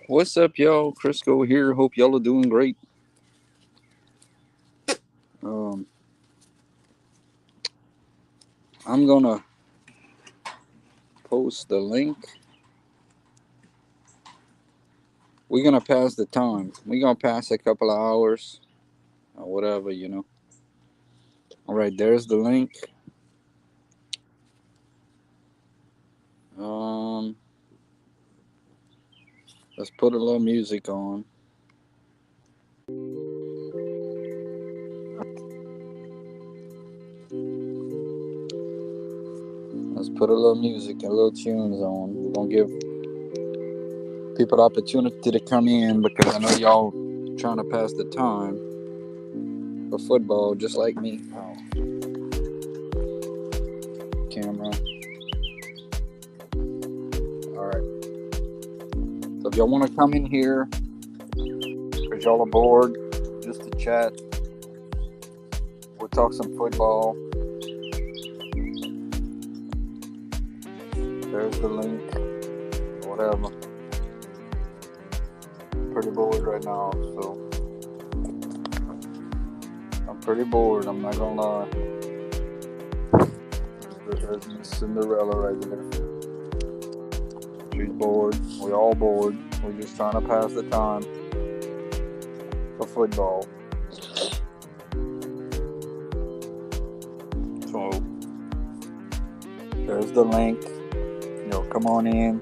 What's up, y'all? Crisco here. Hope y'all are doing great. Um, I'm gonna post the link. We're gonna pass the time. We're gonna pass a couple of hours or whatever. All right, there's the link. Um, let's put a little music on. Let's put a little music and little tunes on. We're gonna give people the opportunity to come in because I know y'all trying to pass the time for football just like me. Oh, camera. All right. So if y'all want to come in here, because y'all are bored, just to chat. We'll talk some football. There's the link. Whatever. Pretty bored right now, so I'm pretty bored. I'm not gonna lie. There's Miss Cinderella right there. She's bored. We're all bored. We're just trying to pass the time for football. So there's the link. Come on in.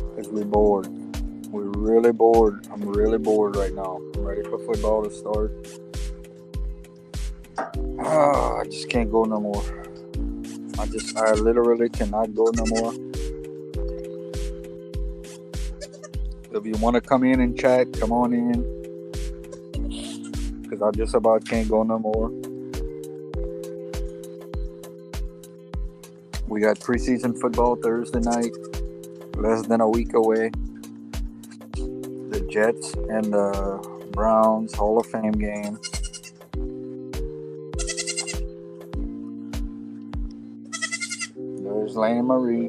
Because we're bored. We're really bored. I'm really bored right now. I'm ready for football to start. I just can't go no more. I literally cannot go no more. If you want to come in and chat, come on in. Because I just about can't go no more. We got preseason football Thursday night. Less than a week away. The Jets and the Browns Hall of Fame game. There's Lane Marie.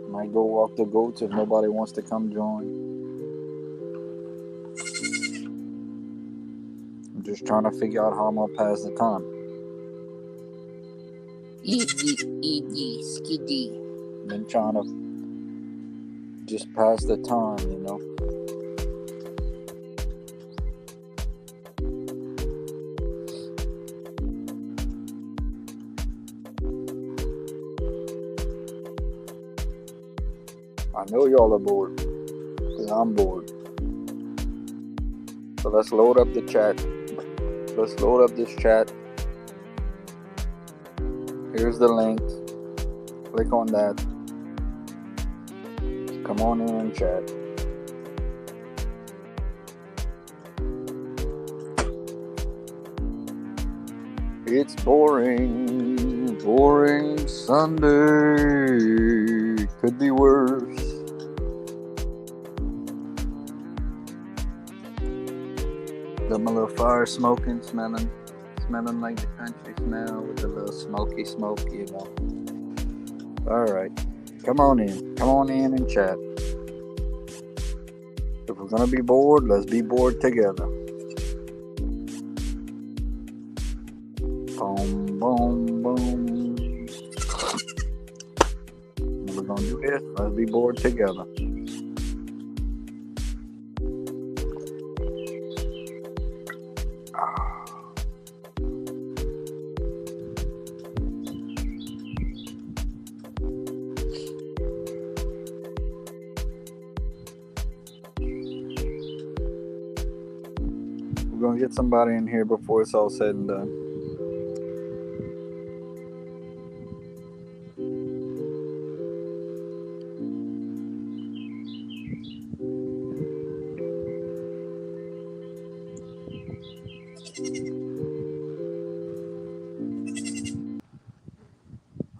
Might go walk the goats if nobody wants to come join. I'm just trying to figure out how I'm gonna pass the time. Easy, skiddy. Been trying to just pass the time. I know y'all are bored, because I'm bored. So let's load up the chat. Let's load up this chat. Here's the link. Click on that. Come on in and chat. It's boring, boring Sunday. Could be worse. Got my little fire smoking, smelling like the country smell with a little smoky. All right, come on in and chat. If we're gonna be bored, let's be bored together. Boom, boom, boom. We're gonna do this. Let's be bored together. We're gonna get somebody in here before it's all said and done.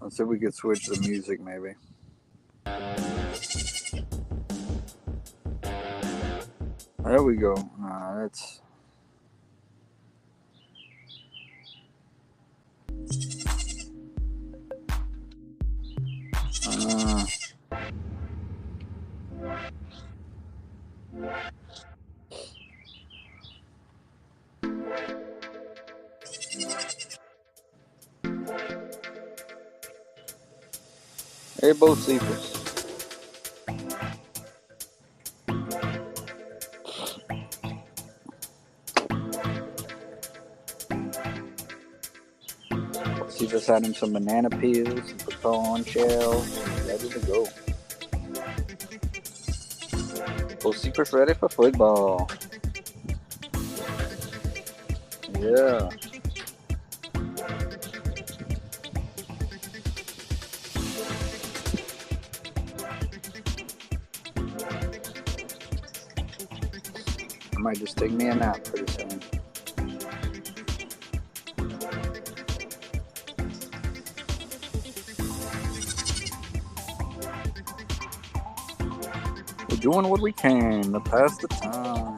Let's see if we could switch the music maybe. There we go. That's... Hey, both sleepers. Sleepers had him some banana peels, some pecan shells, ready to go. Both sleepers ready for football. Yeah. I might just take me a nap pretty soon. We're doing what we can to pass the time.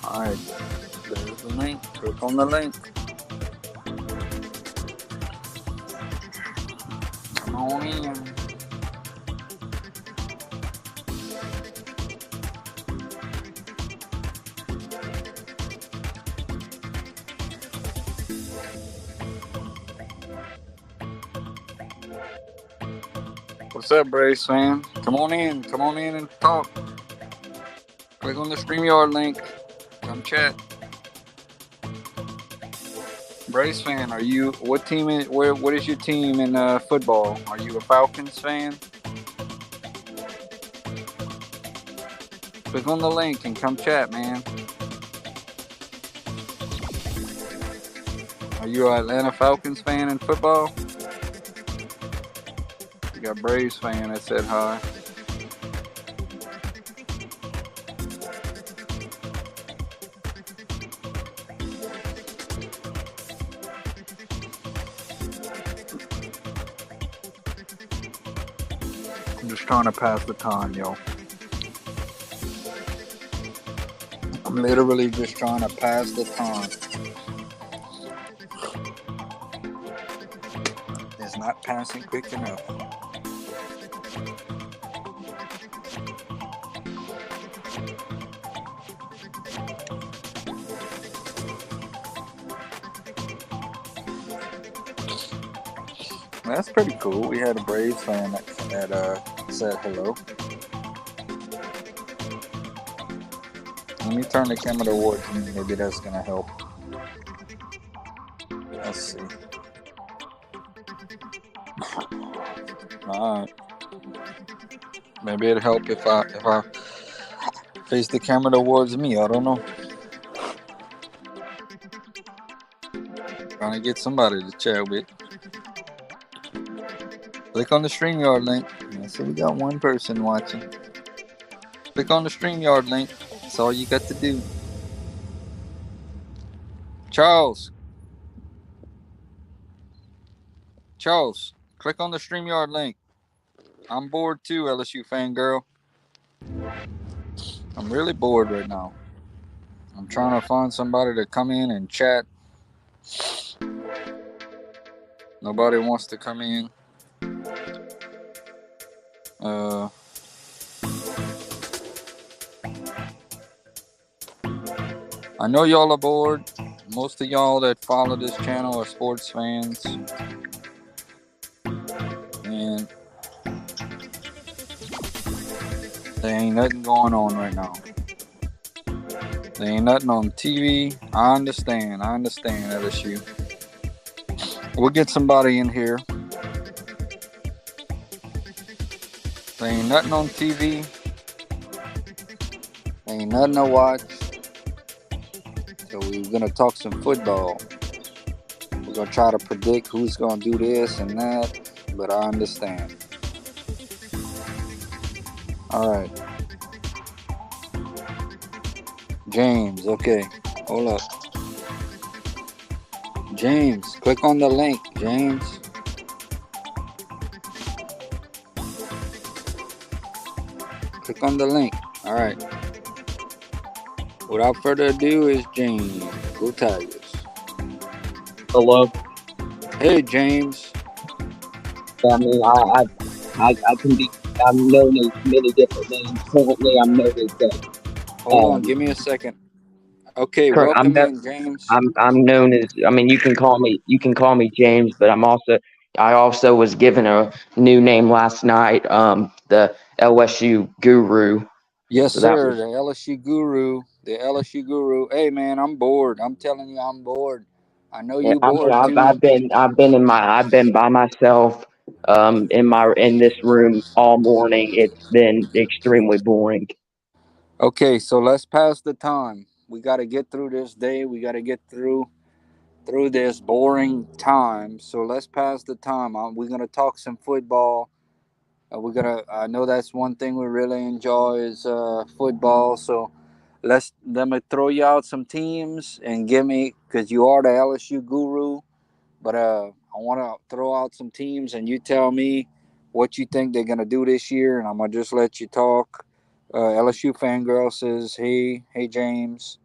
Alright, there's the link. Click on the link. Come on in. What's up, Braves fan? Come on in. Come on in and talk. Click on the StreamYard link. Come chat. Braves fan, are you? What team? What is your team in football? Are you a Falcons fan? Click on the link and come chat, man. Are you an Atlanta Falcons fan in football? You got Braves fan that said hi. I'm just trying to pass the time, yo. I'm literally just trying to pass the time. It's not passing quick enough. That's pretty cool. We had a Braves fan that said hello. Let me turn the camera towards me. Maybe that's gonna help. Let's see. All right. Maybe it'll help if I face the camera towards me. I don't know. Trying to get somebody to chat with. Click on the StreamYard link. I see we got one person watching. Click on the StreamYard link. That's all you got to do. Charles, click on the StreamYard link. I'm bored too, LSU fangirl. I'm really bored right now. I'm trying to find somebody to come in and chat. Nobody wants to come in. I know y'all are bored. Most of y'all that follow this channel are sports fans. And there ain't nothing going on right now. There ain't nothing on TV. I understand, LSU. We'll get somebody in here. There ain't nothing on TV. There ain't nothing to watch. So we're going to talk some football. We're going to try to predict who's going to do this and that. But I understand. All right. James, okay. Hold up. James, click on the link, James. Click on the link. All right. Without further ado, is James. Go Tigers. Hello. Hey, James. I mean, I can be. I'm known as many different names. Currently, I'm known as Hold on. um. Give me a second. Okay. Current, Welcome in, James. I'm known as. I mean, you can call me James, but I also was given a new name last night. The LSU Guru. Yes, So that sir. was. The LSU Guru. The LSU Guru. Hey, man, I'm bored. I'm telling you, I'm bored. I know Yeah, you I mean, bored too. I've been by myself. In this room all morning. It's been extremely boring. Okay, so let's pass the time. We got to get through this day. We got to get through this boring time. So let's pass the time. We're gonna talk some football. We're gonna. I know that's one thing we really enjoy is football. So let me throw you out some teams and give me because you are the LSU guru. But I want to throw out some teams and you tell me what you think they're gonna do this year, and I'm gonna just let you talk. LSU fangirl says, "Hey, James."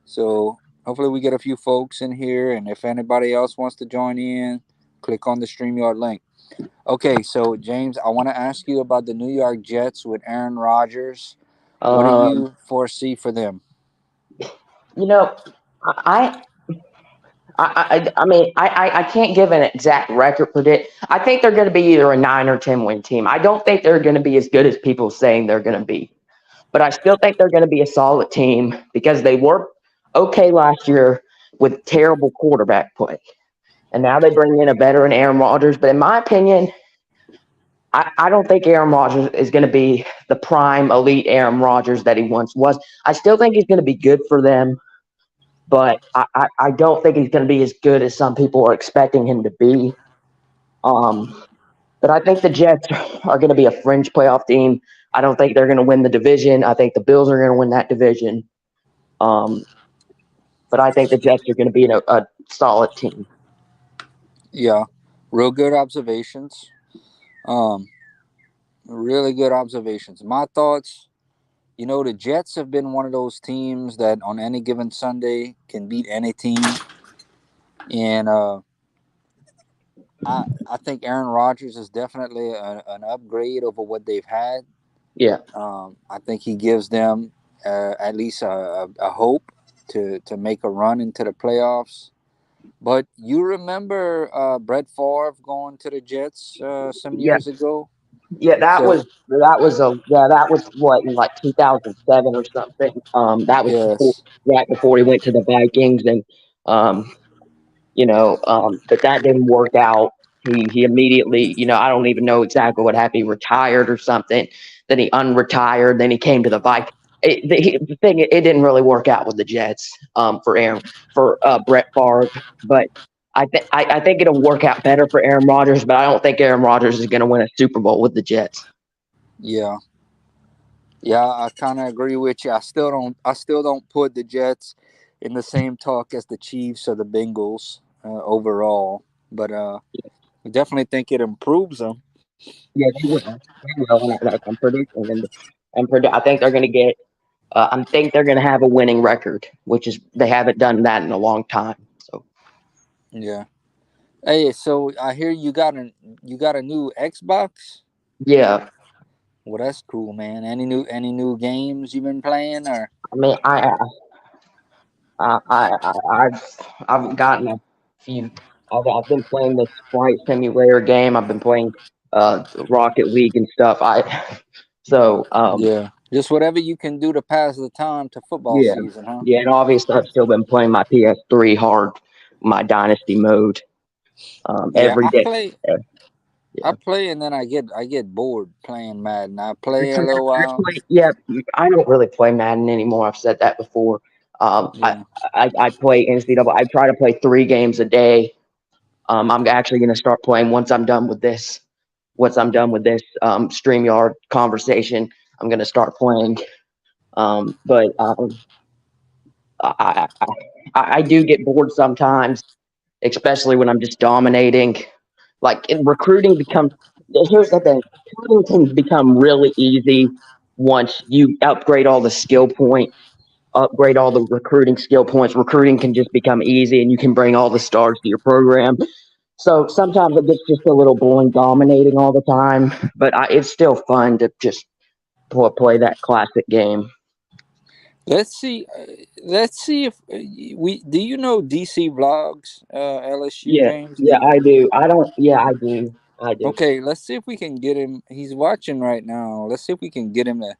So hopefully we get a few folks in here, and if anybody else wants to join in, click on the StreamYard link. Okay, so James, I want to ask you about the New York Jets with Aaron Rodgers. What do Um, you foresee for them? you know, I I mean, I can't give an exact record predict. I think they're going to be either a 9 or 10 win team. I don't think they're going to be as good as people saying they're going to be, but I still think they're going to be a solid team because they were okay last year with terrible quarterback play, and now they bring in a veteran Aaron Rodgers. But in my opinion, I don't think Aaron Rodgers is going to be the prime elite Aaron Rodgers that he once was. I still think he's going to be good for them, but I don't think he's going to be as good as some people are expecting him to be. Um, but I think the Jets are going to be a fringe playoff team. I don't think they're going to win the division. I think the Bills are going to win that division. Um, but I think the Jets are going to be a solid team. Yeah, real good observations. Um, really good observations. My thoughts. You know, the Jets have been one of those teams that on any given Sunday can beat any team, and I think Aaron Rodgers is definitely an upgrade over what they've had. Yeah, I think he gives them at least a hope to make a run into the playoffs. But you remember Brett Favre going to the Jets some yeah, years ago? yeah. So That was what in like 2007 or something. That was before, yes, right before he went to the Vikings, and um, but that didn't work out. He immediately, I don't even know exactly what happened. He retired or something. Then he unretired. Then he came to the bike. The thing, it didn't really work out with the Jets for Brett Favre. But I think it'll work out better for Aaron Rodgers. But I don't think Aaron Rodgers is going to win a Super Bowl with the Jets. yeah, yeah. I kind of agree with you. I still don't put the Jets in the same talk as the Chiefs or the Bengals overall, but I definitely think it improves them. Yeah, they will. They will. And I'm predicting, I think they're going to get. I think they're going to have a winning record, which is they haven't done that in a long time. So Yeah. Hey, so I hear you got a new Xbox. yeah, Well, that's cool, man. Any new games you've been playing or? I mean, I've gotten a few. I've been playing this flight simulator game. I've been playing Rocket League and stuff. So Yeah, just whatever you can do to pass the time to football yeah, season, huh? yeah, and obviously I've still been playing my PS3 hard, my Dynasty mode Yeah, every I day. play. Uh, I Yeah, play and then I get bored playing Madden. I play a little I while. play. Yeah, I don't really play Madden anymore. I've said that before. Um, I, Yeah, I play NCAA. I try to play 3 games a day. I'm actually going to start playing once I'm done with this. Once I'm done with this StreamYard conversation, I'm going to start playing. But I, I I do get bored sometimes, especially when I'm just dominating. Like recruiting becomes. Here's the thing: recruiting can become really easy once you upgrade all the recruiting skill points, recruiting can just become easy and you can bring all the stars to your program. So sometimes it gets just a little boring dominating all the time, but it's still fun to just play that classic game. Let's see. Let's see if we do. You know DC Vlogs, LSU Yeah, James? Do yeah, you? I do. I don't. Yeah, I do. I do. Okay, let's see if we can get him. He's watching right now. Let's see if we can get him to.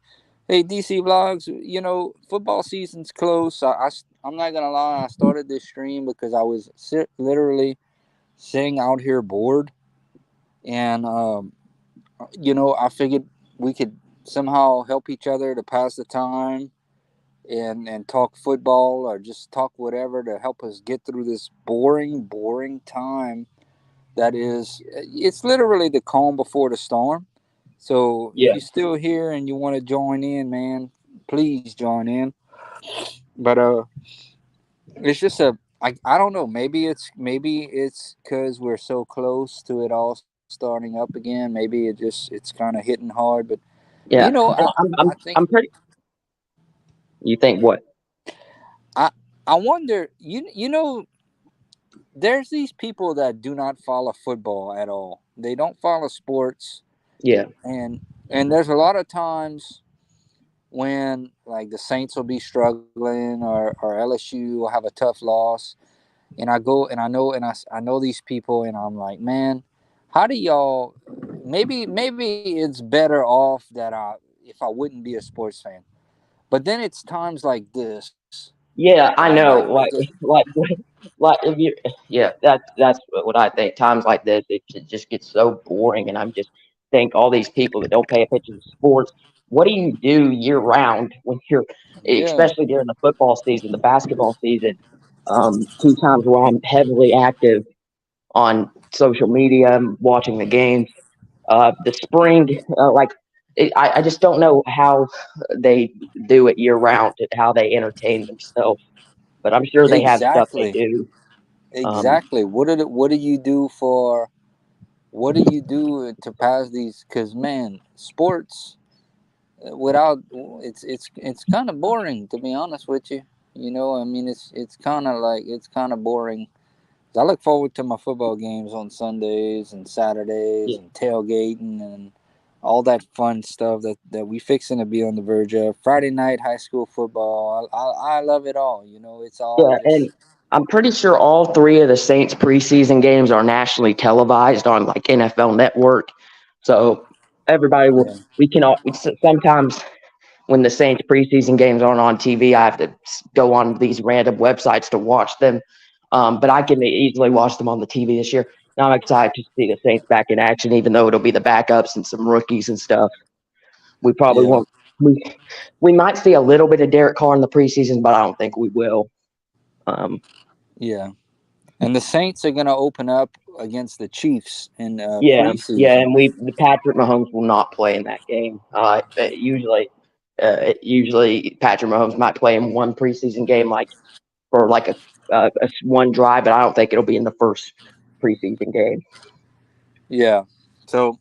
Hey, DC Vlogs. You know, football season's close. I'm not gonna lie. I started this stream because I was literally sitting out here bored, and I figured we could somehow help each other to pass the time and talk football or just talk whatever to help us get through this boring time that is it's literally the calm before the storm. So if Yeah, you're still here and you want to join in, man, please join in. But it's just I don't know, maybe it's because we're so close to it all starting up again. Maybe it's kind of hitting hard. But you yeah. know, And I think I'm pretty. You think what? I I wonder, there's these people that do not follow football at all. They don't follow sports, Yeah, and there's a lot of times when like the Saints will be struggling or LSU will have a tough loss, and I go and I know these people, and I'm like, man, how do y'all? Maybe it's better off that I if I wouldn't be a sports fan. But then it's times like this, yeah. I like know. the Like, like if you. Yeah, that's what I think. Times like this, it just gets so boring, and I'm just think all these people that don't pay attention to sports. What do you do year round when you're, yeah, especially during the football season, the basketball season? Two times where I'm heavily active on social media, watching the games. The spring, I just don't know how they do it year round, how they entertain themselves. But I'm sure they have stuff they exactly. do. Um, Exactly. What do you do for what do you do to pass these? Because man, sports without it's kind of boring, to be honest with you. I mean, it's kind of like it's kind of boring. I look forward to my football games on Sundays and Saturdays yeah, and tailgating and all that fun stuff that we fixing to be on the verge of. Friday night high school football. I love it all. It's all yeah, just and I'm pretty sure all three of the Saints preseason games are nationally televised on like NFL Network. So everybody will. yeah, We can all. Sometimes when the Saints preseason games aren't on TV, I have to go on these random websites to watch them. But I can easily watch them on the TV this year. Now I'm excited to see the Saints back in action, even though it'll be the backups and some rookies and stuff. We probably yeah, won't. We we might see a little bit of Derek Carr in the preseason, but I don't think we will. Um, yeah. And the Saints are going to open up against the Chiefs in yeah, yeah, preseason. and the Patrick Mahomes will not play in that game. Usually Patrick Mahomes might play in one preseason game, like for like a one drive, but I don't think it'll be in the first preseason game. Yeah. So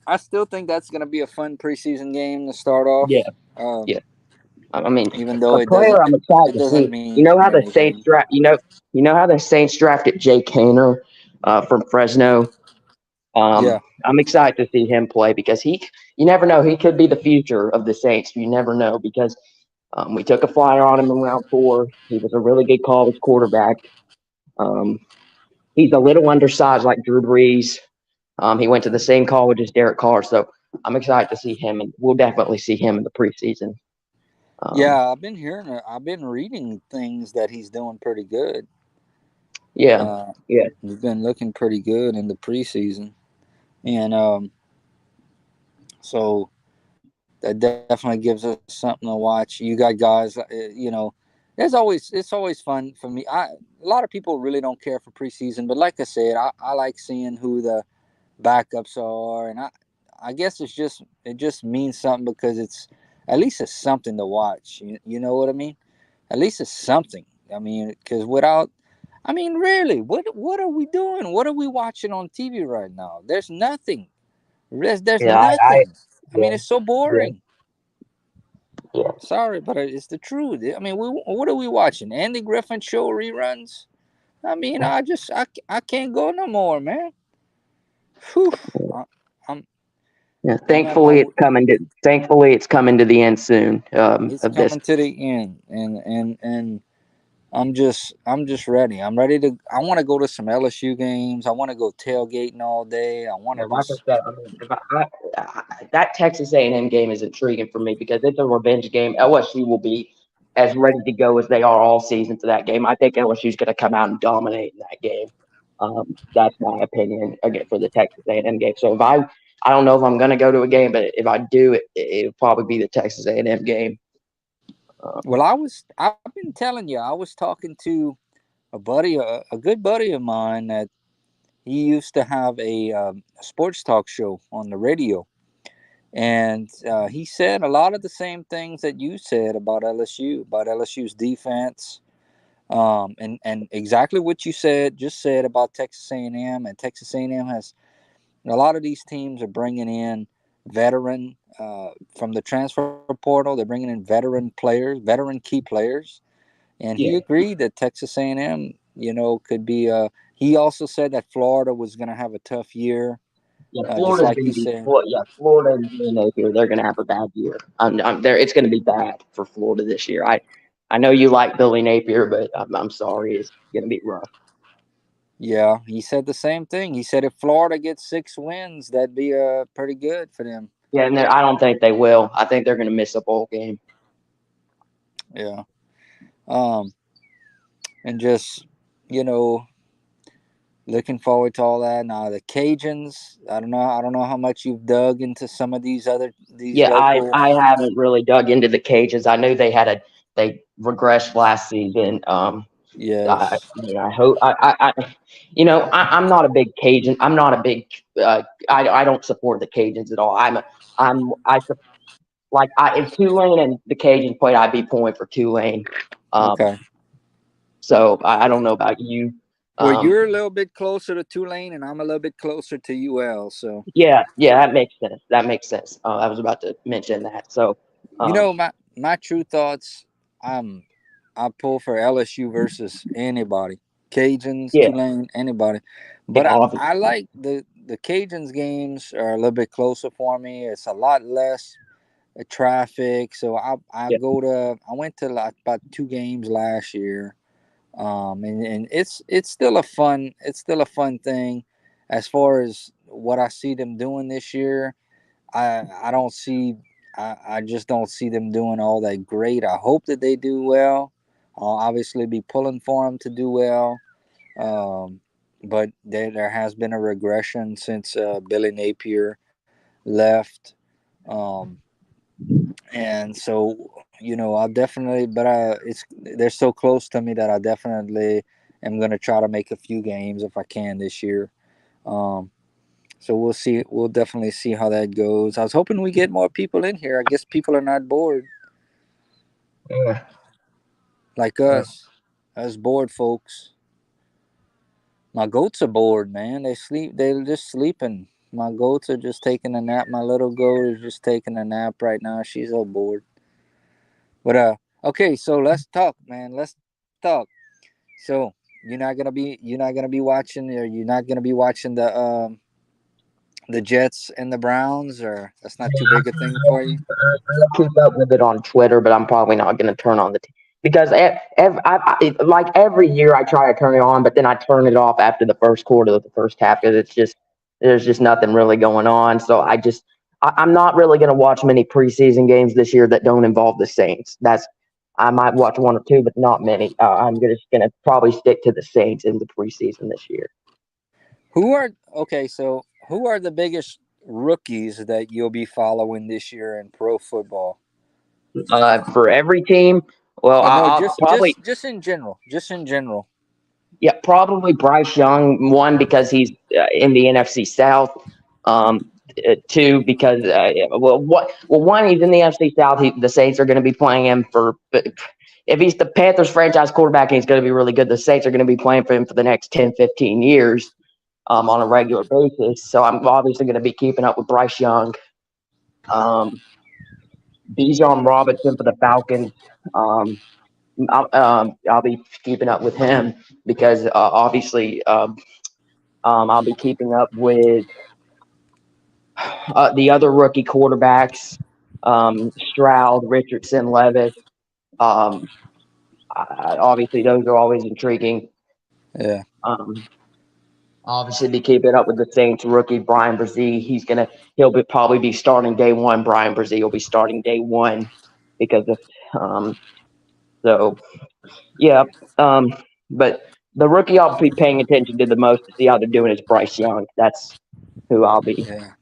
I still think that's going to be a fun preseason game to start off. Yeah, Um, yeah. I mean, even though a player I'm excited it to doesn't see. mean You know how the Saints anything. draft. You know how the Saints drafted Jake Hainer from Fresno. Yeah. I'm excited to see him play because you never know, he could be the future of the Saints. You never know because we took a flyer on him in round 4. He was a really good college quarterback. Um, he's a little undersized like Drew Brees. He went to the same college as Derek Carr, so I'm excited to see him, and we'll definitely see him in the preseason. Um, Yeah, I've been reading things that he's doing pretty good. yeah, Uh, yeah, he's been looking pretty good in the preseason. And so that definitely gives us something to watch. You got guys, it's always fun for me. A lot of people really don't care for preseason, but like I said, I like seeing who the backups are, and I guess it just means something because it's at least it's something to watch. You know what I mean? At least it's something. I mean, because I mean, really, what are we doing? What are we watching on TV right now? There's nothing. There's yeah, I nothing. I mean, yeah, it's so yeah. boring. Yeah. Sorry, but it's the truth. I mean, what are we watching? Andy Griffin show reruns? I mean, I can't go no more, man. Whew. I, I'm Yeah, I'm at my thankfully it's coming to the end soon it's of this. coming to the end, and I'm just ready. I'm ready to. I want to go to some LSU games. I want to go tailgating all day. I want Yeah, to like I just. said, I mean, that Texas A&M game is intriguing for me because it's a revenge game. LSU will be as ready to go as they are all season to that game. I think LSU is going to come out and dominate in that game. That's my opinion again for the Texas A&M game. So if I don't know if I'm going to go to a game, but if I do, it'll probably be the Texas A&M game. Well, I've been telling you. I was talking to a good buddy of mine that he used to have a sports talk show on the radio, and he said a lot of the same things that you said about LSU, about LSU's defense, and exactly what you just said about Texas A&M. And Texas A&M has a lot of these teams are bringing in veteran from the transfer portal. They're bringing in veteran players, veteran key players, and he Yeah, agreed that Texas A&M, could be. He also said that Florida was going to have a tough year, yeah. just Florida's like going you to be said. Yeah, Florida and Billy Napier. They're going to have a bad year. I'm there. It's going to be bad for Florida this year. I know you like Billy Napier, but I'm sorry, it's going to be rough. Yeah, he said the same thing. He said if Florida gets 6 wins, that'd be pretty good for them. Yeah, and I don't think they will. I think they're going to miss a bowl game. Yeah, um, and just you know, looking forward to all that. Now the Cajuns. I don't know how much you've dug into some of these Yeah, local. I haven't really dug into the cages. I knew they regressed last season. Yes. I hope I'm not a big Cajun. I'm not a big. I don't support the Cajuns at all. I'm I sup- like if Tulane and the Cajuns played, I'd be pulling for Tulane. Um, Okay. so I don't know about you. Well, Um, you're a little bit closer to Tulane, and I'm a little bit closer to UL. So yeah, that makes sense. That makes sense. I was about to mention that. So um, my true thoughts. I'm I pull for LSU versus anybody, Cajuns, yeah, Tulane, anybody. yeah, But I like the Cajuns games are a little bit closer for me. It's a lot less traffic, so yeah. I went to like about 2 games last year, and it's still a fun thing. As far as what I see them doing this year, I don't see I just don't see them doing all that great. I hope that they do well. I'll obviously be pulling for them to do well. Um, but there has been a regression since Billy Napier left. Um, and so I'll definitely, but they're so close to me that I definitely am going to try to make a few games if I can this year. Um, so we'll see. We'll definitely see how that goes. I was hoping we get more people in here. I guess people are not bored Yeah. like us bored folks. My goats are bored, man. They sleep. They're just sleeping. My goats are just taking a nap. My little goat is just taking a nap right now. She's so bored. But okay. So let's talk, man. Let's talk. So you're not gonna be watching, or you're not gonna be watching the Jets and the Browns, or that's not too big a thing for you. I'll keep up with it on Twitter, but I'm probably not going to turn on the because like every year I try to turn it on, but then I turn it off after the first quarter of the first half because there's just nothing really going on. So I'm not really going to watch many preseason games this year that don't involve the Saints. I might watch one or two, but not many. Just going to probably stick to the Saints in the preseason this year. Who are okay? So who are the biggest rookies that you'll be following this year in pro football? For every team, well, No, I'll probably just in general, just in general. Yeah, probably Bryce Young. One because he's in the NFC South. Two because one he's in the NFC South. The Saints are going to be playing him for. If he's the Panthers franchise quarterback and he's going to be really good, the Saints are going to be playing for him for the next 10, 15 years on a regular basis. So I'm obviously going to be keeping up with Bryce Young. Um, Bijan Robinson for the Falcons. Um, I'll be keeping up with him because obviously I'll be keeping up with the other rookie quarterbacks, Stroud, Richardson, Levis. Um, Obviously, those are always intriguing. Yeah, Um, Obviously, be keeping up with the Saints rookie Brian Brzee. Probably be starting day one. Brian Brzee will be starting day one because of so yeah. Um, but the rookie I'll be paying attention to the most to see how they're doing is Bryce Young. That's who I'll be. yeah,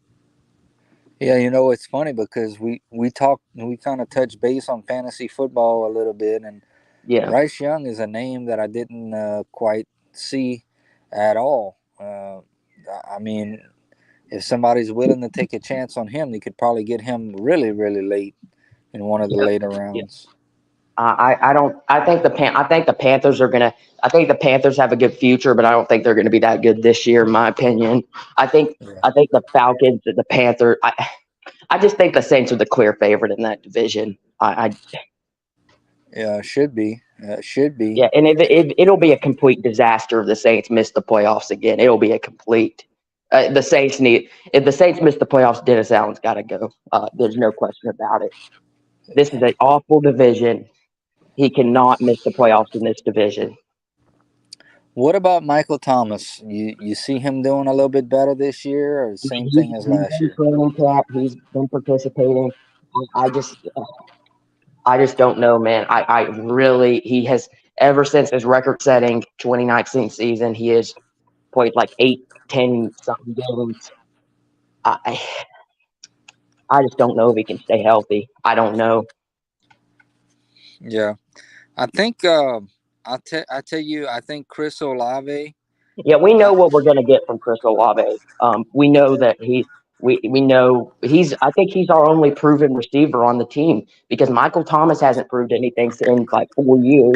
yeah. It's funny because we kind of touch base on fantasy football a little bit, and Yeah, Bryce Young is a name that I didn't quite see at all. I mean, if somebody's willing to take a chance on him, they could probably get him really, really late in one of the yeah, later yeah. rounds. I don't. I think the Panthers are gonna. I think the Panthers have a good future, but I don't think they're gonna be that good this year, in my opinion. I think. Yeah, I think the Falcons, the Panthers. I just think the Saints are the clear favorite in that division. yeah, should be, should be. Yeah, and it'll be a complete disaster if the Saints miss the playoffs again. It'll be a complete. The Saints need. If the Saints miss the playoffs, Dennis Allen's got to go. There's no question about it. This is an awful division. He cannot miss the playoffs in this division. What about Michael Thomas? You see him doing a little bit better this year, or the same thing as He's last been year? training camp. He's been participating. I just don't know, man. I really he has ever since his record-setting 2019 season. He has played like 8, 10 something games. I I just don't know if he can stay healthy. I don't know. Yeah, I think I tell you, I think Chris Olave. Yeah, we I, know what we're going to get from Chris Olave. We know that we know he's. I think he's our only proven receiver on the team because Michael Thomas hasn't proved anything in like 4 years.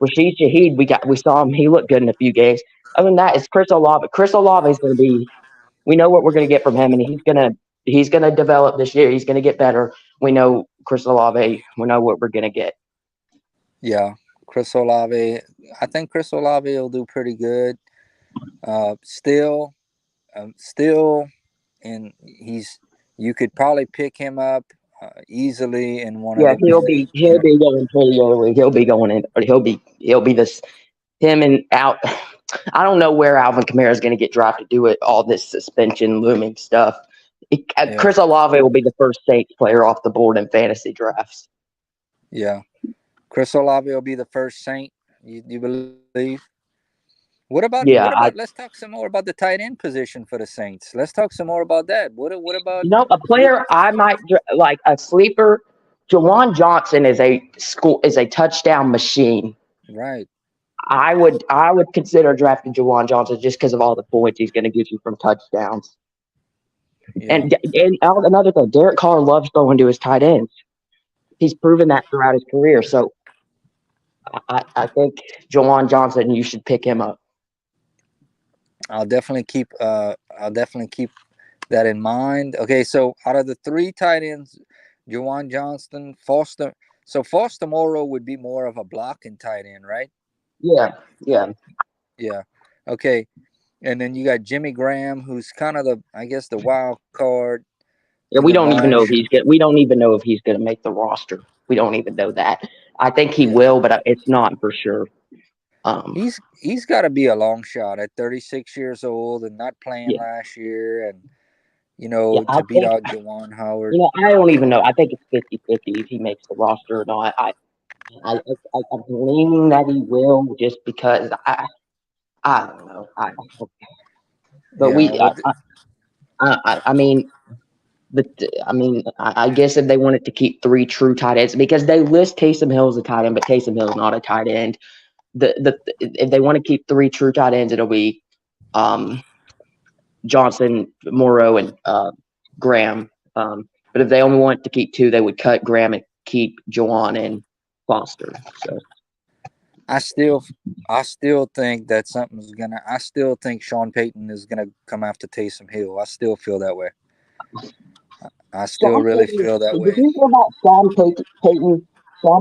Rashid Shaheed, we saw him. He looked good in a few games. Other than that, it's Chris Olave. Chris Olave is going to be. We know what we're going to get from him, and he's gonna develop this year. He's going to get better. We know Chris Olave. We know what we're going to get. yeah, Chris Olave. I think Chris Olave will do pretty good. Still, still, and he's. You could probably pick him up easily in one of Yeah, the in he'll be going pretty early. He'll be going in. He'll be this him and out. I don't know where Alvin Kamara is going to get drafted. Do it all this suspension looming stuff. yeah, Chris Olave will be the first Saints player off the board in fantasy drafts. yeah. Chris Olave will be the first Saint. You believe? What Yeah, about? Let's talk some more about the tight end position for the Saints. Let's talk some more about that. What about? a What, player I might like a sleeper. Jawan Johnson is a touchdown machine. right? I would consider drafting Jawan Johnson just because of all the points he's going to get you from touchdowns. Yeah, And another thing, Derek Carr loves throwing to his tight ends. He's proven that throughout his career. So I think Jawan Johnson, you should pick him up. I'll definitely keep. I'll definitely keep that in mind. Okay, so out of the three tight ends, Jawan Johnston, Foster. So Foster Moreau would be more of a blocking tight end, right? Yeah, yeah, Yeah. Okay. And then you got Jimmy Graham, who's kind of the, I guess, the wild card yeah. in the bunch. We don't even know if he's going to make the roster. We don't even know that. I think he Yeah. will, but it's not for sure. Um, He's got to be a long shot at 36 years old and not playing yeah, last year, and yeah. I to beat think out Jawan Howard. I don't even know. I think it's 50-50 if he makes the roster or not. I'm leaning that he will just because I don't know. But Yeah. we What? I mean But I guess if they wanted to keep three true tight ends, because they list Taysom Hill as a tight end, but Taysom Hill is not a tight end. If they want to keep three true tight ends, it'll be um, Johnson, Morrow, and Graham. But if they only want to keep two, they would cut Graham and keep Juwan and Foster. So I still, I still think that something's gonna. I still think Sean Payton is gonna come after Taysom Hill. I still feel that way. I still Sean really Payton, feel that did way. you hear about Sean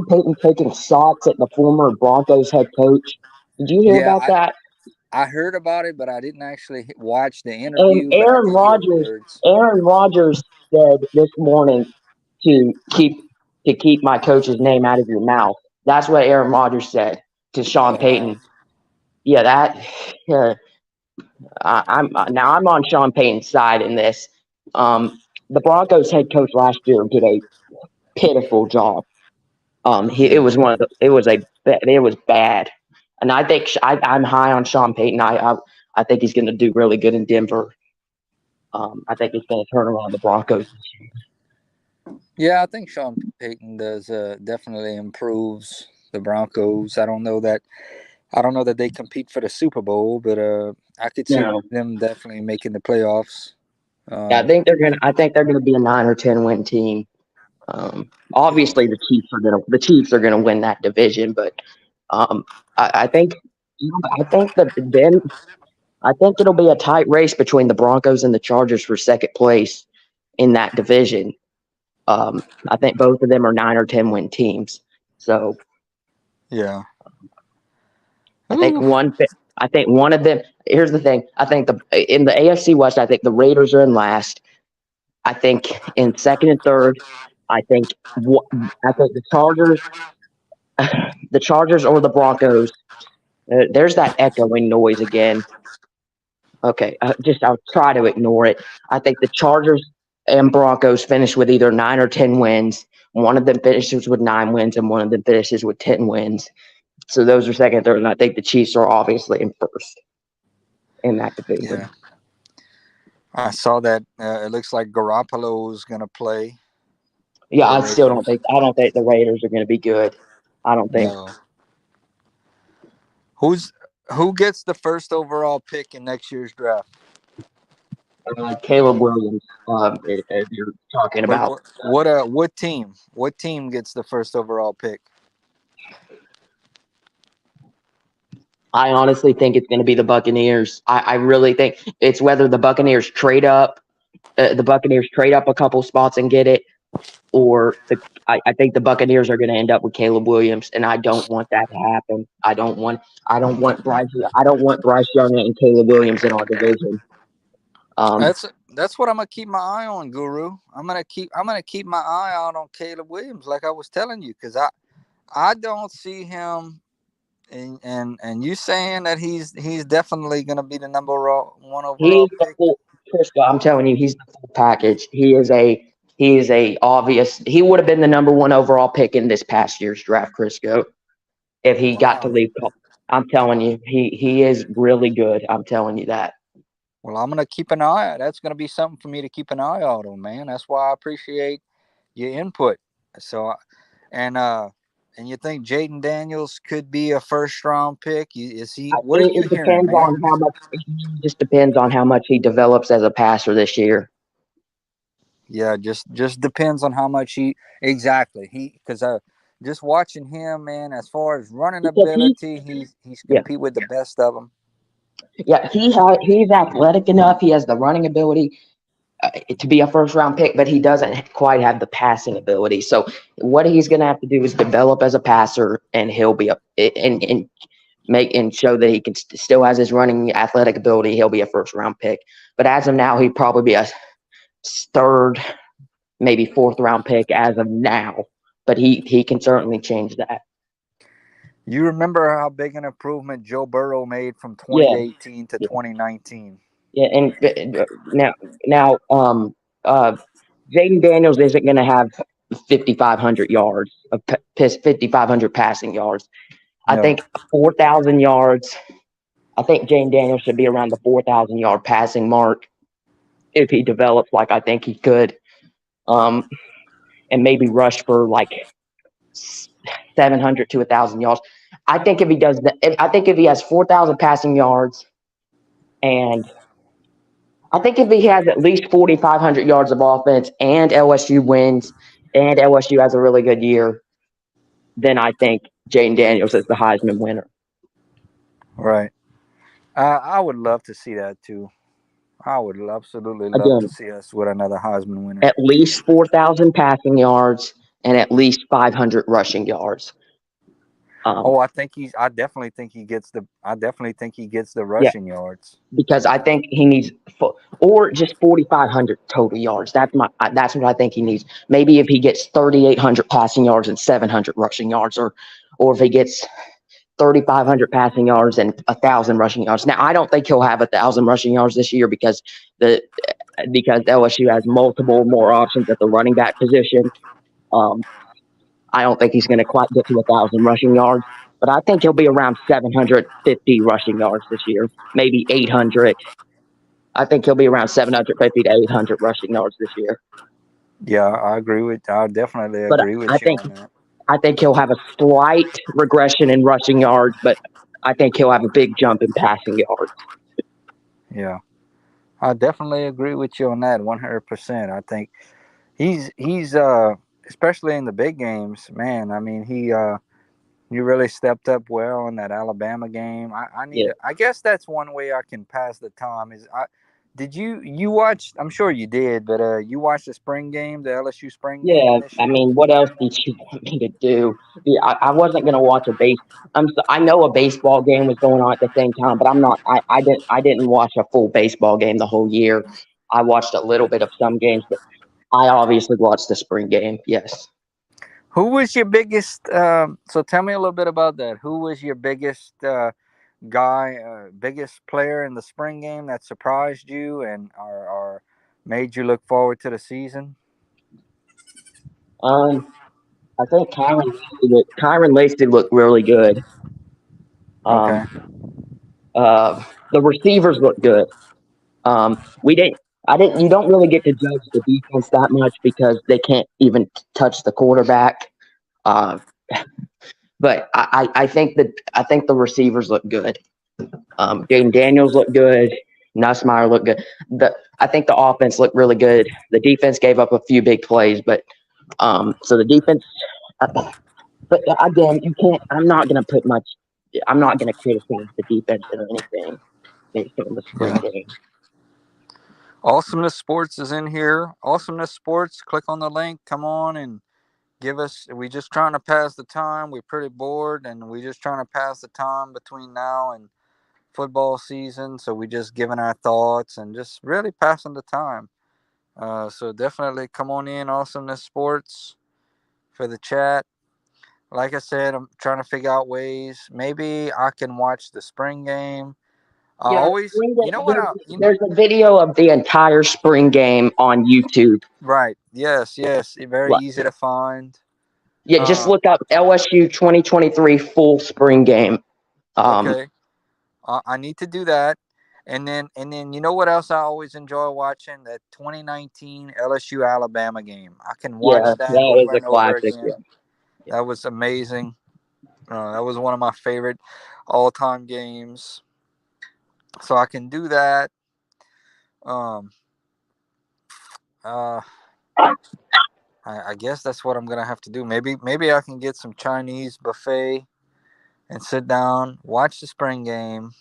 Payton taking shots at the former Broncos head coach? Did you hear Yeah, about that? I heard about it, but I didn't actually watch the And interview. But I did hear words. Aaron Rodgers said this morning to keep my coach's name out of your mouth. That's what Aaron Rodgers said to Sean Wow. Payton. Yeah, that. Uh, I'm on Sean Payton's side in this. The Broncos head coach last year did a pitiful job. It Yeah. was it was bad, and I think I'm high on Sean Payton. I think he's going to do really good in Denver. I think he's going to turn around the Broncos. Yeah, I think Sean Payton does definitely improves the Broncos. I don't know that they compete for the Super Bowl, but I could see No, them definitely making the playoffs. yeah, Um, I think they're gonna be a 9 or 10 win team. Obviously, the Chiefs are gonna win that division, but um, I think I think that then I think it'll be a tight race between the Broncos and the Chargers for second place in that division. I think both of them are 9 or 10 win teams. So yeah. I think Ooh. one. I think one of them. Here's the thing. I think in the AFC West, I think the Raiders are in last. I think in second and third, I think I think the Chargers or the Broncos. There's that echoing noise again. Okay, I'll try to ignore it. I think the Chargers and Broncos finish with either 9 or 10 wins. One of them finishes with 9 wins, and one of them finishes with 10 wins. So those are second, third, and I think the Chiefs are obviously in first in that Yeah. division. I saw that. It looks like Garoppolo is going to play Yeah, for the Raiders. I don't think the Raiders are going to be good. I don't think No. Who's who gets the first overall pick in next year's draft? Caleb Williams. If you're talking What about, what what team? What team gets the first overall pick? I honestly think it's going to be the Buccaneers. I really think it's whether the Buccaneers trade up, a couple spots and get it, or I think the Buccaneers are going to end up with Caleb Williams, and I don't want that to happen. I don't want Bryce Young and Caleb Williams in our division. Um, That's what I'm gonna keep my eye on, Guru. I'm gonna keep my eye out on Caleb Williams, like I was telling you, because I don't see him. And you saying that he's definitely gonna be the one he overall is the pick. full. Crisco, I'm telling you, he's the full package. He is a obvious. He would have been the number one overall pick in this past year's draft, Crisco, if he got to Wow. leave. I'm telling you, he is really good. I'm telling you that. Well, I'm gonna keep an eye. That's gonna be something for me to keep an eye out on, man. That's why I appreciate your input. So, and uh, and you think Jaden Daniels could be a first round pick? Is he? What are you It hearing, depends man? on how much. It just depends on how much he develops as a passer this year. Yeah, just depends on how much he exactly he because just watching him, man. As far as running Because ability, he's yeah, compete with the best of them. yeah, he's athletic enough. He has the running ability to be a first round pick, but he doesn't quite have the passing ability. So what he's going to have to do is develop as a passer, and he'll be and make and show that he can still has his running athletic ability. He'll be a first round pick. But as of now, he'd probably be a third, maybe fourth round pick as of now. But he can certainly change that. You remember how big an improvement Joe Burrow made from Yeah, 2018 to yeah, 2019? yeah. And now now uh Jaden Daniels isn't going to have 5,500 yards of 5,500 passing yards. I No, think 4,000 yards. I think Jaden Daniels should be around the 4,000 yard passing mark if he develops like I think he could. Um, and maybe rush for like 700 to 1,000 yards. I think if he does that, I think if he has 4,000 passing yards, and I think if he has at least 4,500 yards of offense and LSU wins and LSU has a really good year, then I think Jaden Daniels is the Heisman winner. right. I would love to see that too. I would absolutely love to Again, see us with another Heisman winner. at least 4,000 passing yards and at least 500 rushing yards. Oh, I think he's. I definitely think he gets the. I definitely think he gets the Yeah, rushing yards. because I think he needs, or just 4,500 total yards. That's what I think he needs. Maybe if he gets 3,800 passing yards and 700 rushing yards, or if he gets 3,500 passing yards and 1,000 rushing yards. Now, I don't think he'll have 1,000 rushing yards this year the because LSU has multiple more options at the running back position. Um, I don't think he's going to quite get to 1,000 rushing yards, but I think he'll be around 750 rushing yards this year, maybe 800. I think he'll be around 750 to 800 rushing yards this year. Yeah, I agree with. I definitely But agree I with you think on that. I think he'll have a slight regression in rushing yards, but I think he'll have a big jump in passing yards. Yeah, I definitely agree with you on that. 100%. I think he's especially in the big games, man. I mean, he really stepped up well in that Alabama game. I need Yeah. to, I guess that's one way I can pass the time is I did you watch, I'm sure you did, but you watched the spring game, the LSU spring game Yeah, this I year? mean, what else did you want me to do? Yeah, I wasn't gonna watch a base. I know a baseball game was going on at the same time, but I'm not. I didn't watch a full baseball game the whole year. I watched a little bit of some games, but I obviously watched the spring game. Yes. Who was your biggest so tell me a little bit about that. Who was your biggest biggest player in the spring game that surprised you and or made you look forward to the season? I think Kyron Lacey looked really good. Okay. Um, the receivers looked good. We didn't. I didn't. You don't really get to judge the defense that much because they can't even touch the quarterback. Uh, but I think the receivers look good. Jaden Daniels looked good. Nussmeier looked good. I think the offense looked really good. The defense gave up a few big plays, but so the defense. But again, you can't. I'm not going to put much. I'm not going to criticize the defense or anything based on the spring Yeah. game. Awesomeness Sports is in here. Awesomeness Sports, click on the link. Come on and give us. We just trying to pass the time. We're pretty bored, and we just trying to pass the time between now and football season. So we just giving our thoughts and just really passing the time. So definitely come on in, Awesomeness Sports, for the chat. Like I said, I'm trying to figure out ways. Maybe I can watch the spring game. I Yeah, always, you know what? there's a video of the entire spring game on YouTube. Right. Yes. Yes. Very Like, easy to find. yeah, just Uh, look up LSU 2023 full spring game. Um, okay. I need to do that. And then you know what else I always enjoy watching? That 2019 LSU Alabama game. I can yeah, watch that that was over a and over classic. Yeah, again. That was amazing. That was one of my favorite all-time games. So I can do that. Um, uh, I guess that's what I'm gonna have to do. Maybe I can get some Chinese buffet and sit down, watch the spring game.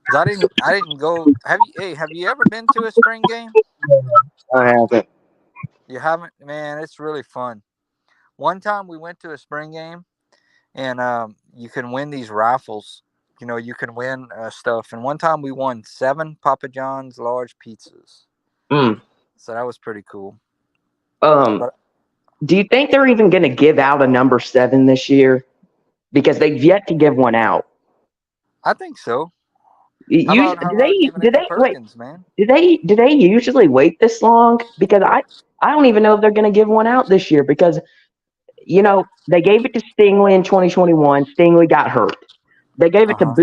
Cause I didn't go. Have you ever been to a spring game? I haven't. You haven't, man. It's really fun. One time we went to a spring game, and you can win these raffles. You know, you can win stuff. And one time we won 7 Papa John's large pizzas. Mm. So that was pretty cool. Um, But do you think they're even going to give out a number 7 this year? Because they've yet to give one out. I think so. How Do about they? giving Do it to they wait? Perkins, man? Do they usually wait this long? Because I don't even know if they're going to give one out this year because they gave it to Stingley in 2021. Stingley got hurt. They gave Uh it to huh.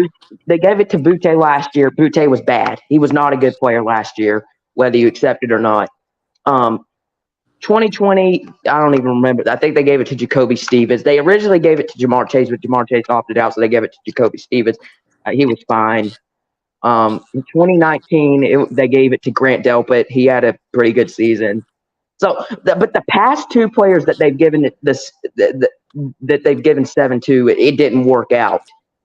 They gave it to Butte last year. Butte was bad. He was not a good player last year, whether you accept it or not. Um, 2020, I don't even remember. I think they gave it to Jacoby Stevens. They originally gave it to Jamar Chase, but Jamar Chase opted out, so they gave it to Jacoby Stevens. He was fine. In 2019, they gave it to Grant Delpit. He had a pretty good season. So, but the past 2 players that they've given that they've given 7 to, it didn't work out.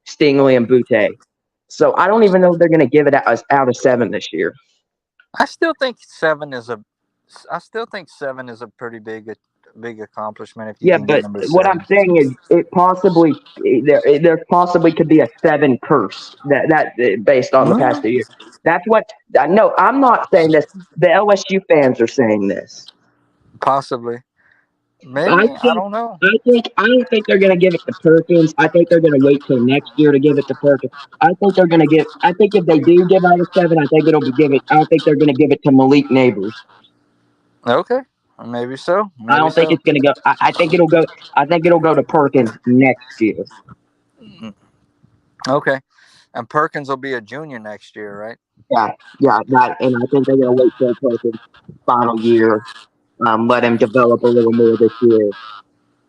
Stingley and Butte. So I don't even know if they're going to give it out of 7 this year. I still think 7 is a. I still think 7 is a pretty big accomplishment if you Yeah, can get but number what I'm 7. saying is, there possibly could be a 7 curse that based on the past 2 years. That's what. No, I'm not saying this. The LSU fans are saying this. Possibly, I maybe I think. don't know. I don't think they're going to give it to Perkins. I think they're going to wait till next year to give it to Perkins. I think they're going to give. I think if they do give out a 7, I think it'll be given. I think they're going to give it to Malik Neighbors. Okay, maybe so. I Maybe don't think so. it's going to go. I think it'll go. I think it'll go to Perkins next year. Okay, and Perkins will be a junior next year, right? Yeah, yeah, that, and I think they're going to wait till Perkins' final year, let him develop a little more this year.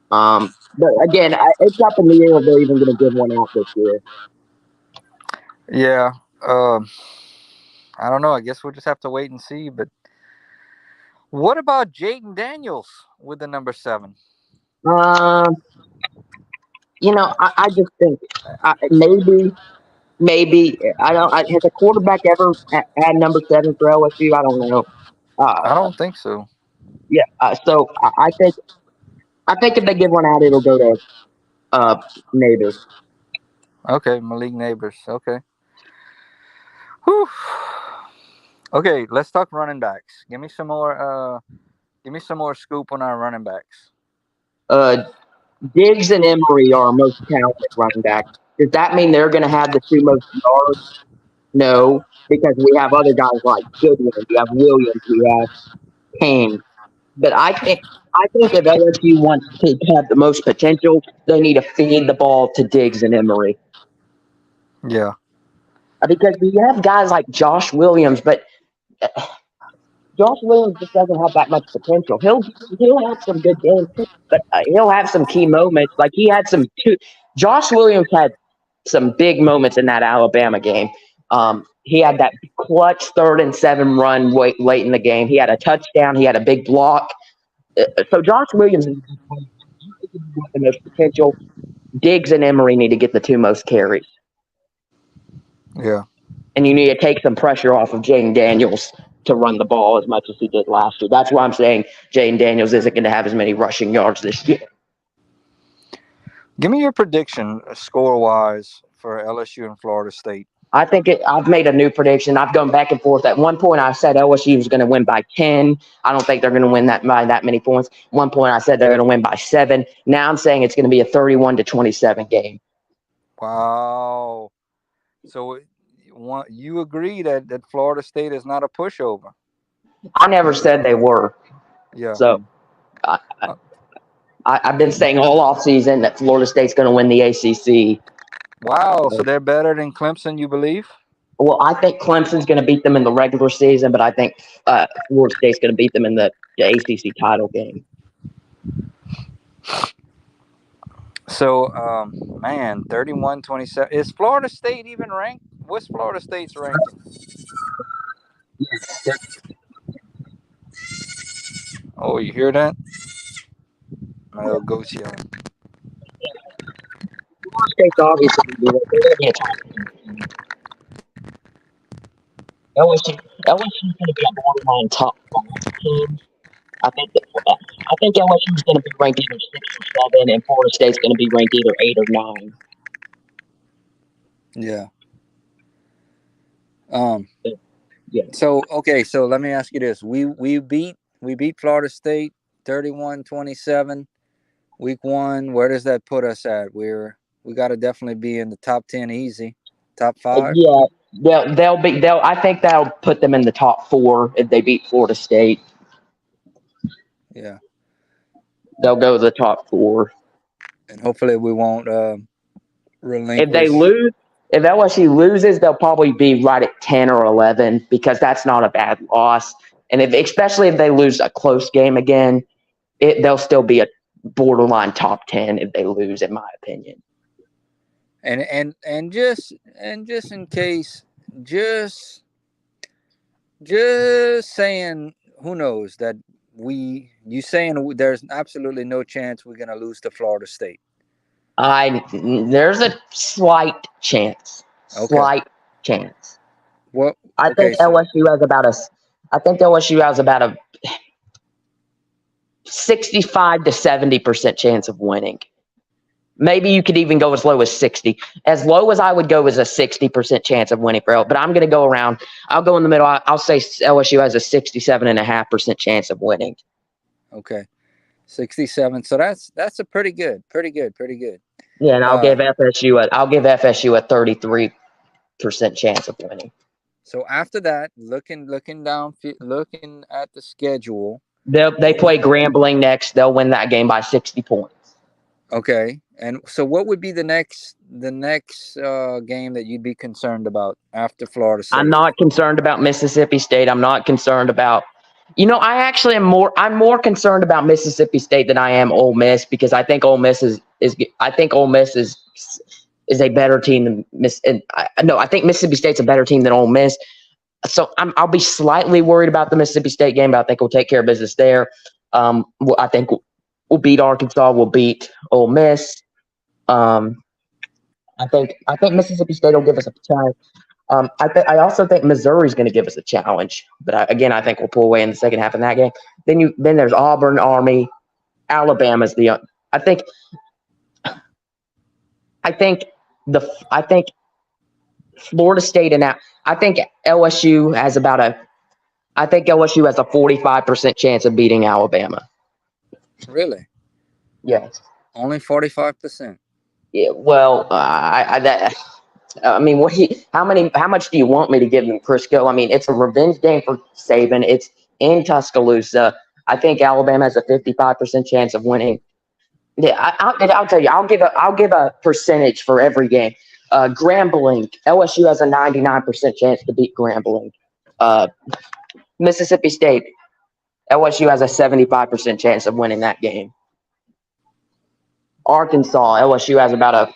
But again, it's up in the air if they're even going to give one out this year. Yeah. Um, I don't know. I guess we'll just have to wait and see. But what about Jaden Daniels with the number 7? Um, I just think maybe I don't. Has a quarterback ever had number 7 for LSU? I don't know. I Uh, don't think so. yeah. So I think if they give one out, it'll go to Neighbors. Okay, Malik Neighbors. Okay. Whew. Okay, let's talk running backs. Give me some more. Give me some more scoop on our running backs. Uh, Diggs and Emery are our most talented running backs. Does that mean they're going to have the 2 most yards? No, because we have other guys like Goodwin, we have Williams, we have Kane. But I think if LSU wants to have the most potential, they need to feed the ball to Diggs and Emery. Yeah. Because you have guys like Josh Williams, but Josh Williams just doesn't have that much potential. He'll have some good games, but he'll have some key moments. Like he had some two. Josh Williams had some big moments in that Alabama game. He had that clutch 3rd and 7 run late in the game. He had a touchdown. He had a big block. So Josh Williams is the most potential. Diggs and Emery need to get the 2 most carries. Yeah. And you need to take some pressure off of Jaden Daniels to run the ball as much as he did last year. That's why I'm saying Jaden Daniels isn't going to have as many rushing yards this year. Give me your prediction, score wise, for LSU and Florida State. I've made a new prediction. I've gone back and forth. At one point, I said LSU was going to win by 10. I don't think they're going to win that by that many points. One point, I said they're going to win by 7. Now I'm saying it's going to be a 31-27 game. Wow. So you agree that Florida State is not a pushover? I never said they were. Yeah. So I've been saying all offseason that Florida State's going to win the ACC. Wow. So they're better than Clemson, you believe? Well, I think Clemson's going to beat them in the regular season, but I think Florida State's going to beat them in the ACC title game. So, man, 31-27. Is Florida State even ranked? What's Florida State's ranking? Oh, you hear that? My little goat's yelling. Florida State's obviously going to be a LSU's going to be a borderline top 5 team. I think LSU's going to be ranked either 6 or 7, and Florida State's going to be ranked either 8 or 9. Yeah. Yeah. So okay. So let me ask you this: we beat Florida State 31-27, week 1. Where does that put us at? We got to definitely be in the top 10 easy, top 5. Yeah, they'll. I think that'll put them in the top 4 if they beat Florida State. Yeah. They'll go to the top 4. And hopefully we won't relinquish. If they lose, if LSU loses, they'll probably be right at 10 or 11 because that's not a bad loss. And especially if they lose a close game again, they'll still be a borderline top 10 if they lose, in my opinion. And just in case, just saying, who knows that you saying there's absolutely no chance we're gonna lose to Florida State. There's a slight chance. Okay. Slight chance. What? I Okay. think So LSU has about a 65 to 70% chance of winning. Maybe you could even go as low as 60. As low as I would go is a 60% chance of winning for L. But I'm going to go around. I'll go in the middle. I'll say LSU has a 67.5% chance of winning. okay, 67. So that's a pretty good. Yeah, and Uh, I'll give FSU a 33% chance of winning. so after that, looking down, looking at the schedule. They play Grambling next. They'll win that game by 60 points. Okay, and so what would be the next game that you'd be concerned about after Florida I'm State? not concerned about Mississippi State. I'm not concerned about. I actually am more. I'm more concerned about Mississippi State than I am Ole Miss because I think Ole Miss is a better team than Miss. And no, I think Mississippi State's a better team than Ole Miss. So I'll be slightly worried about the Mississippi State game, but I think we'll take care of business there. I think we'll beat Arkansas. We'll beat Ole Miss. Um, I think Mississippi State will give us a chance. I also think Missouri's going to give us a challenge, but I think we'll pull away in the second half of that game. Then there's Auburn, Army, Alabama's the. I think I think I think Florida State and I think LSU has about a. I think LSU has a 45% chance of beating Alabama. Really? Yes. Only 45%. Yeah. Well, I mean, how much do you want me to give them, Crisco? I mean, it's a revenge game for Saban. It's in Tuscaloosa. I think Alabama has a 55% chance of winning. Yeah, I'll tell you. I'll give a percentage for every game. Grambling, LSU has a 99% chance to beat Grambling. Uh, Mississippi State, LSU has a 75% chance of winning that game. Arkansas, LSU has about a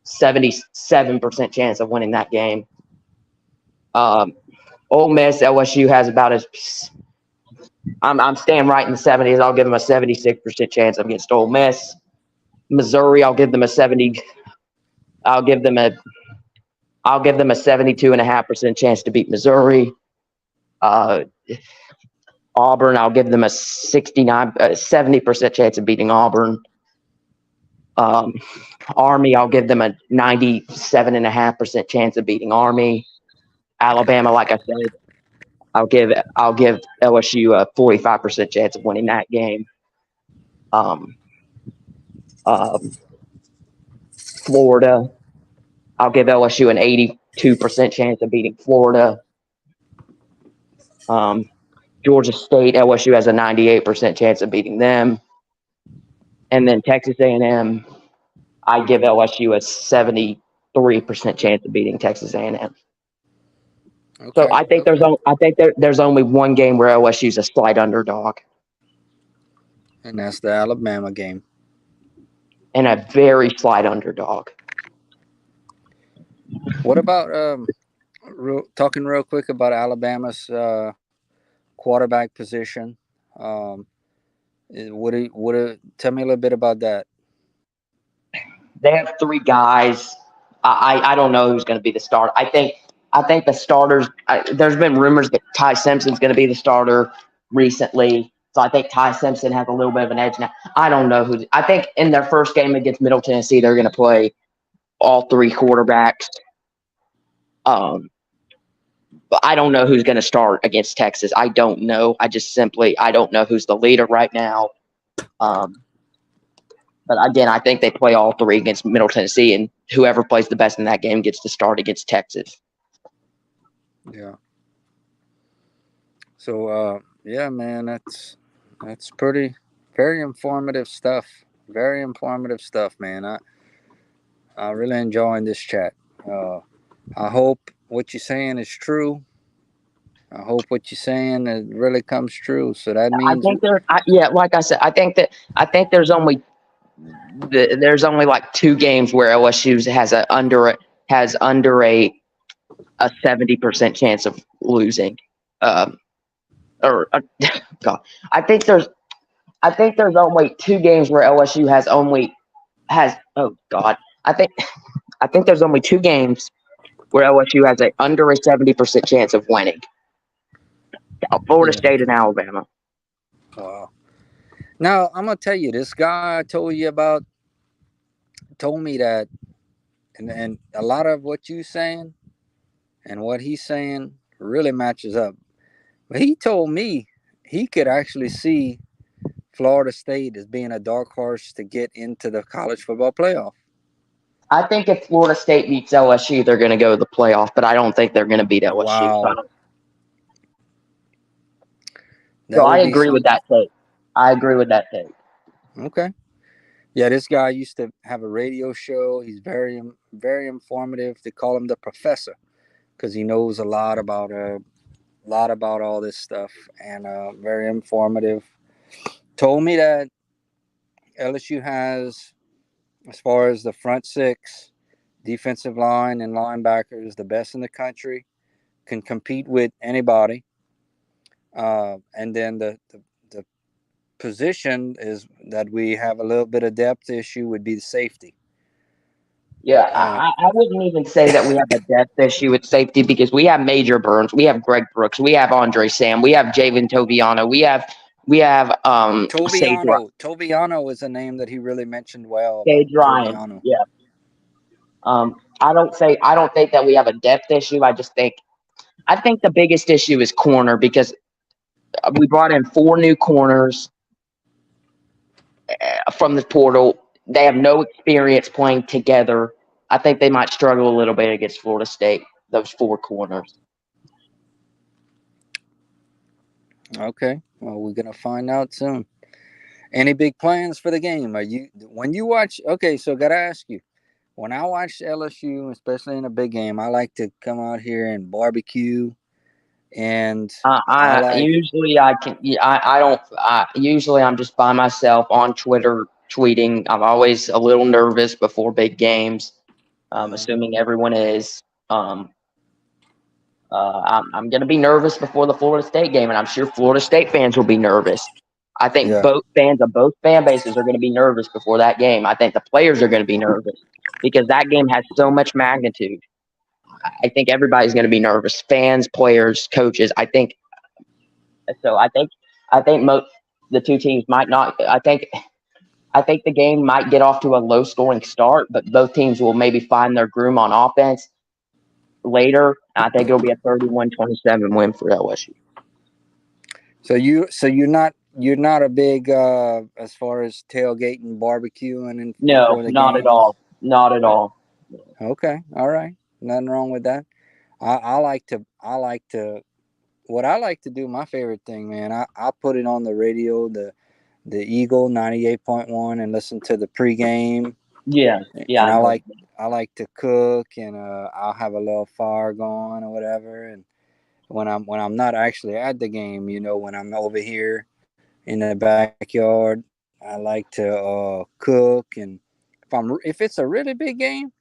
77% chance of winning that game. Ole Miss, LSU has about a. I'm staying right in the 70s. I'll give them a 76% chance against Ole Miss. Missouri, I'll give them a 70. I'll give them a 72.5% chance to beat Missouri. Auburn, I'll give them a 70% chance of beating Auburn. Army, I'll give them a 97.5% chance of beating Army. Alabama, like I said, I'll give LSU a 45% chance of winning that game. Florida, I'll give LSU an 82% chance of beating Florida. Georgia State, LSU has a 98% chance of beating them. And then Texas A&M, I give LSU a 73% chance of beating Texas A&M. So Okay. I think there's only one game where LSU's a slight underdog. And that's the Alabama game. And a very slight underdog. What about talking real quick about Alabama's quarterback position? Um, tell me a little bit about that? They have three guys. I don't know who's going to be the starter. I think the starters. There's been rumors that Ty Simpson's going to be the starter recently, so I think Ty Simpson has a little bit of an edge now. I don't know who. I think in their first game against Middle Tennessee, they're going to play all three quarterbacks. But I don't know who's going to start against Texas. I don't know. I don't know who's the leader right now. But again, I think they play all three against Middle Tennessee, and whoever plays the best in that game gets to start against Texas. Yeah. So yeah, man, that's very informative stuff. Very informative stuff, man. I really enjoying this chat. I hope what you're saying is true. I hope what you're saying it really comes true. So that I means think like I said, I think there's only like two games where LSU has under a 70% chance of losing. God, I think there's only two games where LSU has. Oh God, I think there's only two games where LSU has a under a 70% chance of winning. Florida Yeah. State and Alabama. Wow. Now I'm gonna tell you, this guy I told you about told me that, and a lot of what you saying and what he's saying really matches up. But he told me he could actually see Florida State as being a dark horse to get into the college football playoff. I think if Florida State beats LSU, they're going to go to the playoff, but I don't think they're going to beat LSU. Wow, So that I would be agree with something. that take. I agree with that take. Okay. Yeah, this guy used to have a radio show. He's very informative. They call him the professor because he knows a lot about all this stuff, and very informative. Told me that LSU has, as far as the front six, defensive line and linebackers, the best in the country, can compete with anybody. And then the position is that we have a little bit of depth issue would be the safety. Yeah, Uh, I wouldn't even say that we have a depth issue with safety because we have Major Burns, we have Greg Brooks, we have Andre Sam, we have Javen Toviano, we have Toviano is a name that he really mentioned well about Sage Ryan. Toviano. Yeah. I don't think that we have a depth issue. I think the biggest issue is corner because we brought in 4 new corners from the portal. They have no experience playing together. I think they might struggle a little bit against Florida State, those 4 corners. Okay, well, we're gonna find out soon. Any big plans for the game? Are you when you watch? Okay, so gotta ask you. When I watch LSU, especially in a big game, I like to come out here and barbecue, and I I like. usually I can I don't usually I'm just by myself on Twitter tweeting. I'm always a little nervous before big games, Uh, assuming everyone is. Um, I'm going to be nervous before the Florida State game, and I'm sure Florida State fans will be nervous. I think yeah. both fans of both fan bases are going to be nervous before that game. I think the players are going to be nervous because that game has so much magnitude. I think everybody's going to be nervous. Fans, players, coaches. So. I think most the two teams might not. I think the game might get off to a low scoring start, but both teams will maybe find their groove on offense later. I think it'll be a 31-27 win for LSU. So you're not a big as far as tailgating, barbecuing, and No, before the not at games. all. Not at all. Okay, all right, nothing wrong with that. I like to what I like to do. My favorite thing, man. I put it on the radio, the Eagle 98.1, and listen to the pregame. Yeah, yeah, And I know. I like to cook, and I'll have a little fire going or whatever. And when I'm not actually at the game, when I'm over here in the backyard, I like to cook. And if it's a really big game,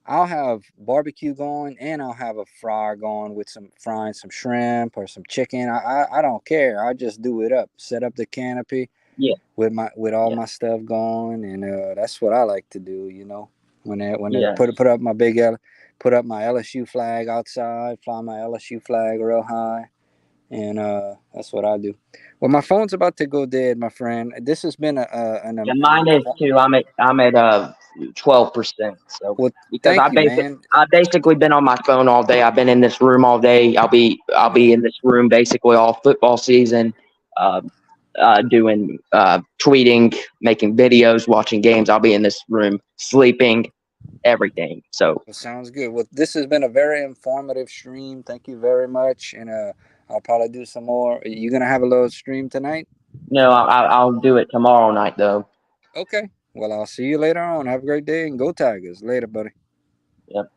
I'll have barbecue going, and I'll have a fryer going with some frying some shrimp or some chicken. I don't care. I just do it up. Set up the canopy Yeah, with all yeah, my stuff going, and that's what I like to do. When they yeah. put up my put up my LSU flag outside, fly my LSU flag real high, and that's what I do. Well, my phone's about to go dead, my friend. This has been Yeah, mine is too. I'm at 12%. So well. because Thank you, man. I've basically been on my phone all day. I've been in this room all day. I'll be in this room basically all football season, uh, doing tweeting, making videos, watching games. I'll be in this room sleeping, everything. So Well, sounds good. Well, this has been a very informative stream. Thank you very much, and I'll probably do some more. Are you gonna have a little stream tonight? no, I'll do it tomorrow night though. Okay. Well, I'll see you later on. Have a great day and go Tigers. Later, buddy. Yep.